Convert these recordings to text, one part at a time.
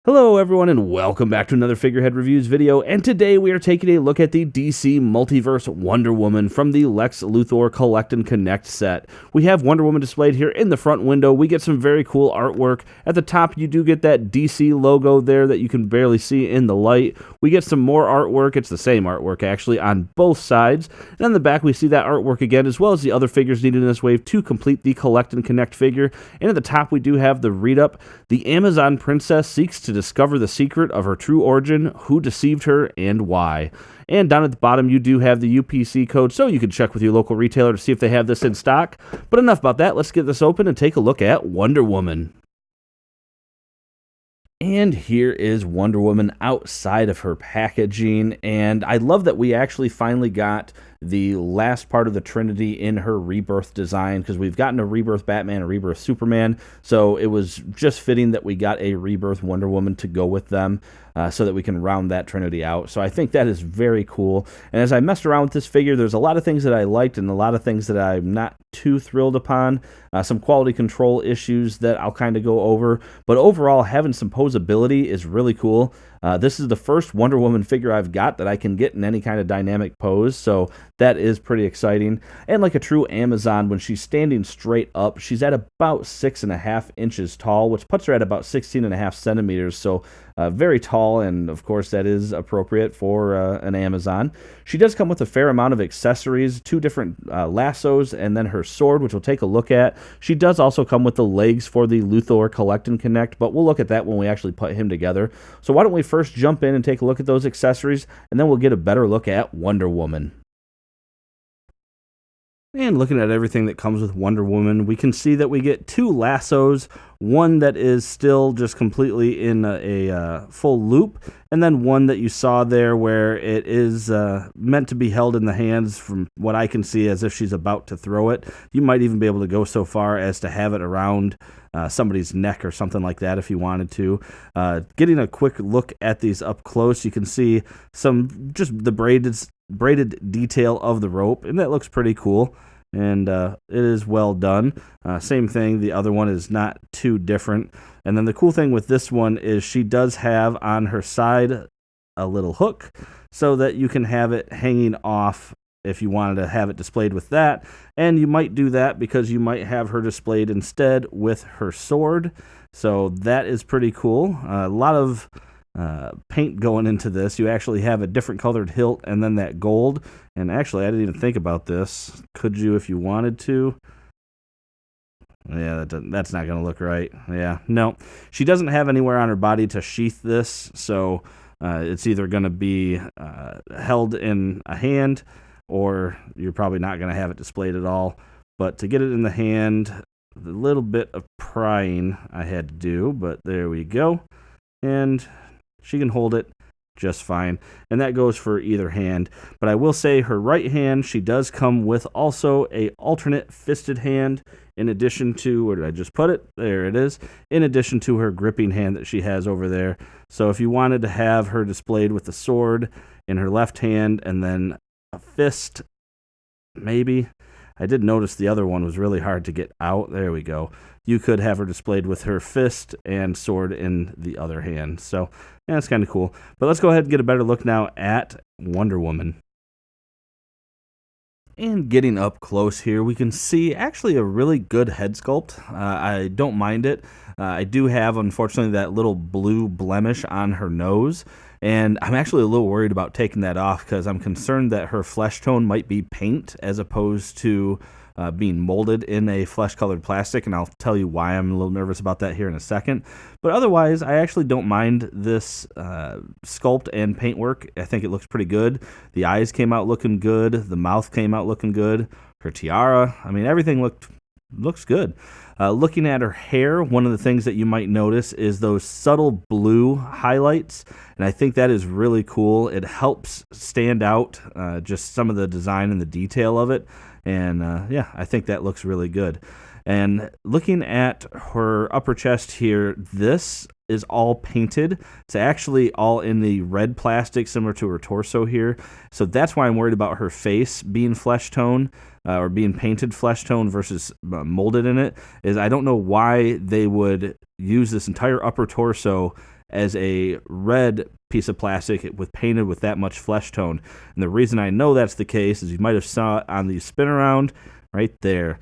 Hello everyone and welcome back to another Figurehead Reviews video, and today we are taking a look at the DC Multiverse Wonder Woman from the Lex Luthor Collect and Connect set. We have Wonder Woman displayed here in the front window. We get some very cool artwork. At the top you do get that DC logo there that you can barely see in the light. We get some more artwork. It's the same artwork actually on both sides. And on the back we see that artwork again, as well as the other figures needed in this wave to complete the Collect and Connect figure. And at the top we do have the read-up. The Amazon princess seeks to discover the secret of her true origin, who deceived her, and why. And down at the bottom, you do have the UPC code, so you can check with your local retailer to see if they have this in stock. But enough about that. Let's get this open and take a look at Wonder Woman. And here is Wonder Woman outside of her packaging, and I love that we actually finally got the last part of the Trinity in her Rebirth design, because we've gotten a Rebirth Batman, a Rebirth Superman, so it was just fitting that we got a Rebirth Wonder Woman to go with them, so that we can round that Trinity out. So I think that is very cool, and as I messed around with this figure, there's a lot of things that I liked and a lot of things that I'm not too thrilled upon, some quality control issues that I'll kind of go over, but overall having some posability is really cool. This is the first Wonder Woman figure I've got that I can get in any kind of dynamic pose, so that is pretty exciting. And like a true Amazon, when she's standing straight up, she's at about 6.5 inches tall, which puts her at about 16.5 centimeters, so very tall, and of course that is appropriate for an Amazon. She does come with a fair amount of accessories, 2 different lassos, and then her sword, which we'll take a look at. She does also come with the legs for the Luthor Collect and Connect, but we'll look at that when we actually put him together. So why don't we first jump in and take a look at those accessories, and then we'll get a better look at Wonder Woman. And looking at everything that comes with Wonder Woman, we can see that we get 2 lassos, one that is still just completely in a full loop, and then one that you saw there where it is meant to be held in the hands, from what I can see, as if she's about to throw it. You might even be able to go so far as to have it around somebody's neck or something like that if you wanted to. Getting a quick look at these up close, you can see some just the braided detail of the rope, and that looks pretty cool, and it is well done. Same thing, the other one is not too different. And then the cool thing with this one is she does have on her side a little hook so that you can have it hanging off if you wanted to have it displayed with that. And you might do that because you might have her displayed instead with her sword, so that is pretty cool. A lot of paint going into this. You actually have a different colored hilt and then that gold, and actually I didn't even think about this. Could you if you wanted to? Yeah, that's not going to look right. Yeah, no. She doesn't have anywhere on her body to sheath this, so it's either going to be held in a hand, or you're probably not going to have it displayed at all. But to get it in the hand, a little bit of prying I had to do, but there we go. And she can hold it just fine, and that goes for either hand. But I will say her right hand, she does come with also a alternate fisted hand, in addition to, where did I just put it? There it is, in addition to her gripping hand that she has over there. So if you wanted to have her displayed with the sword in her left hand and then a fist, maybe. I did notice the other one was really hard to get out. There we go. You could have her displayed with her fist and sword in the other hand. So, yeah, that's kind of cool. But let's go ahead and get a better look now at Wonder Woman. And getting up close here, we can see actually a really good head sculpt. I don't mind it. I do have, unfortunately, that little blue blemish on her nose, and I'm actually a little worried about taking that off because I'm concerned that her flesh tone might be paint as opposed to being molded in a flesh-colored plastic, and I'll tell you why I'm a little nervous about that here in a second. But otherwise, I actually don't mind this sculpt and paintwork. I think it looks pretty good. The eyes came out looking good. The mouth came out looking good. Her tiara, I mean, everything looks good. Looking at her hair, one of the things that you might notice is those subtle blue highlights, and I think that is really cool. It helps stand out just some of the design and the detail of it, and yeah, I think that looks really good. And looking at her upper chest here, this is all painted. It's actually all in the red plastic, similar to her torso here. So that's why I'm worried about her face being flesh tone, or being painted flesh tone versus molded in it, is I don't know why they would use this entire upper torso as a red piece of plastic with painted with that much flesh tone. And the reason I know that's the case is you might have saw it on the spin around right there.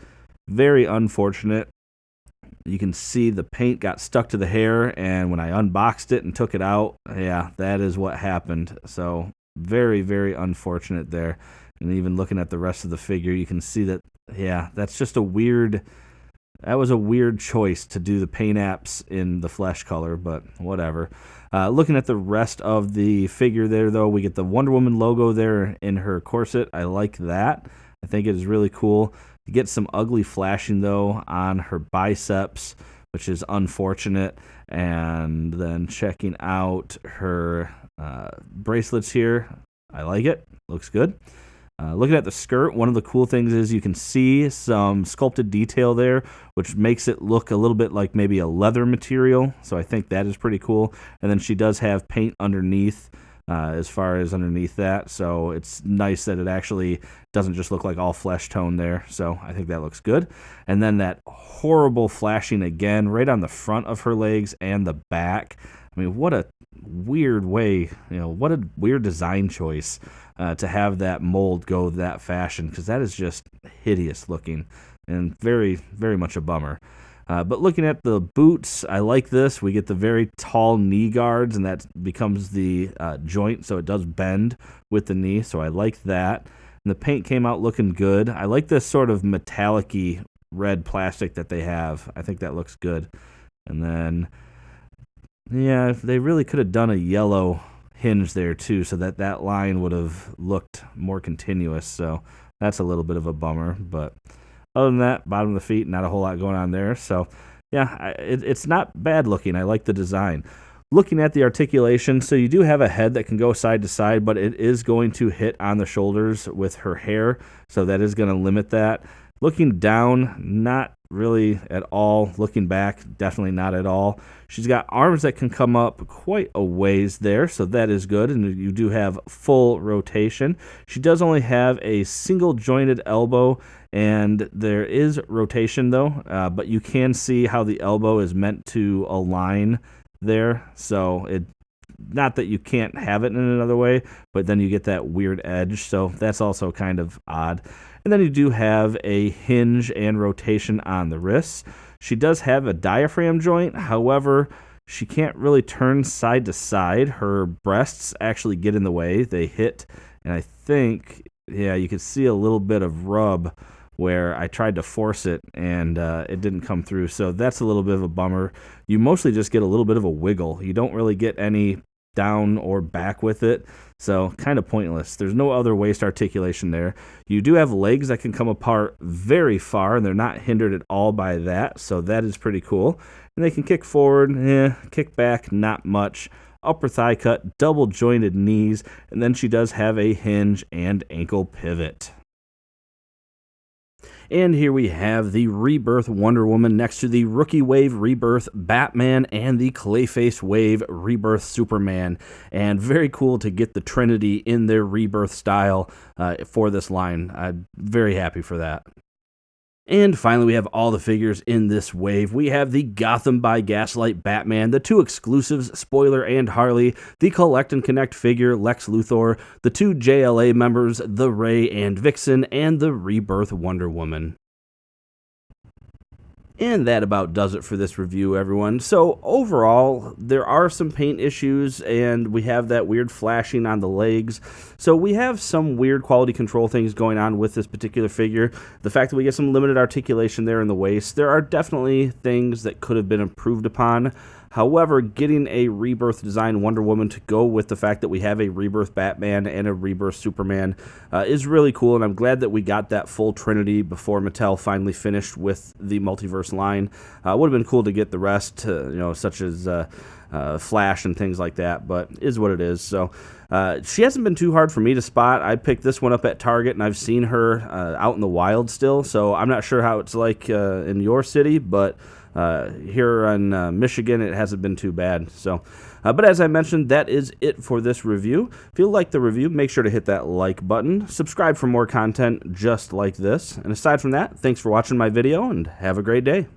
Very unfortunate. You can see the paint got stuck to the hair, and when I unboxed it and took it out, yeah, that is what happened. So very, very unfortunate there. And even looking at the rest of the figure, you can see that, yeah, that's just a weird... That was a weird choice to do the paint apps in the flesh color, but whatever. Looking at the rest of the figure there, though, we get the Wonder Woman logo there in her corset. I like that. I think it is really cool. You get some ugly flashing, though, on her biceps, which is unfortunate. And then checking out her bracelets here. I like it. Looks good. Looking at the skirt, one of the cool things is you can see some sculpted detail there, which makes it look a little bit like maybe a leather material. So I think that is pretty cool. And then she does have paint underneath, as far as underneath that. So it's nice that it actually doesn't just look like all flesh tone there. So I think that looks good. And then that horrible flashing again right on the front of her legs and the back. I mean, what a weird way, what a weird design choice to have that mold go that fashion, because that is just hideous looking and very, very much a bummer. But looking at the boots, I like this. We get the very tall knee guards, and that becomes the joint, so it does bend with the knee, so I like that. And the paint came out looking good. I like this sort of metallic-y red plastic that they have. I think that looks good. And then, yeah, they really could have done a yellow hinge there too, so that line would have looked more continuous. So that's a little bit of a bummer, but other than that, bottom of the feet, not a whole lot going on there. So yeah, it's not bad looking. I like the design. Looking at the articulation, so you do have a head that can go side to side, but it is going to hit on the shoulders with her hair, so that is going to limit that. Looking down, not really at all. Looking back, definitely not at all. She's got arms that can come up quite a ways there, so that is good, and you do have full rotation. She does only have a single jointed elbow, and there is rotation though, but you can see how the elbow is meant to align there, so it, not that you can't have it in another way, but then you get that weird edge, so that's also kind of odd. And then you do have a hinge and rotation on the wrists. She does have a diaphragm joint, however, she can't really turn side to side. Her breasts actually get in the way. They hit, and I think, yeah, you can see a little bit of rub where I tried to force it and it didn't come through. So that's a little bit of a bummer. You mostly just get a little bit of a wiggle. You don't really get any down or back with it, so kind of pointless. There's no other waist articulation there. You do have legs that can come apart very far, and they're not hindered at all by that, so that is pretty cool. And they can kick forward, kick back, not much. Upper thigh cut, double jointed knees, and then she does have a hinge and ankle pivot. And here we have the Rebirth Wonder Woman next to the Rookie Wave Rebirth Batman and the Clayface Wave Rebirth Superman. And very cool to get the Trinity in their Rebirth style for this line. I'm very happy for that. And finally, we have all the figures in this wave. We have the Gotham by Gaslight Batman, the two exclusives, Spoiler and Harley, the Collect and Connect figure, Lex Luthor, the two JLA members, the Ray and Vixen, and the Rebirth Wonder Woman. And that about does it for this review, everyone. So overall, there are some paint issues, and we have that weird flashing on the legs. So we have some weird quality control things going on with this particular figure. The fact that we get some limited articulation there in the waist, there are definitely things that could have been improved upon. However, getting a Rebirth design Wonder Woman to go with the fact that we have a Rebirth Batman and a Rebirth Superman is really cool, and I'm glad that we got that full trinity before Mattel finally finished with the Multiverse line. Would have been cool to get the rest, such as Flash and things like that, but is what it is. So she hasn't been too hard for me to spot. I picked this one up at Target, and I've seen her out in the wild still, so I'm not sure how it's like in your city, but here in Michigan, it hasn't been too bad. So, but as I mentioned, that is it for this review. If you like the review, make sure to hit that like button. Subscribe for more content just like this. And aside from that, thanks for watching my video, and have a great day.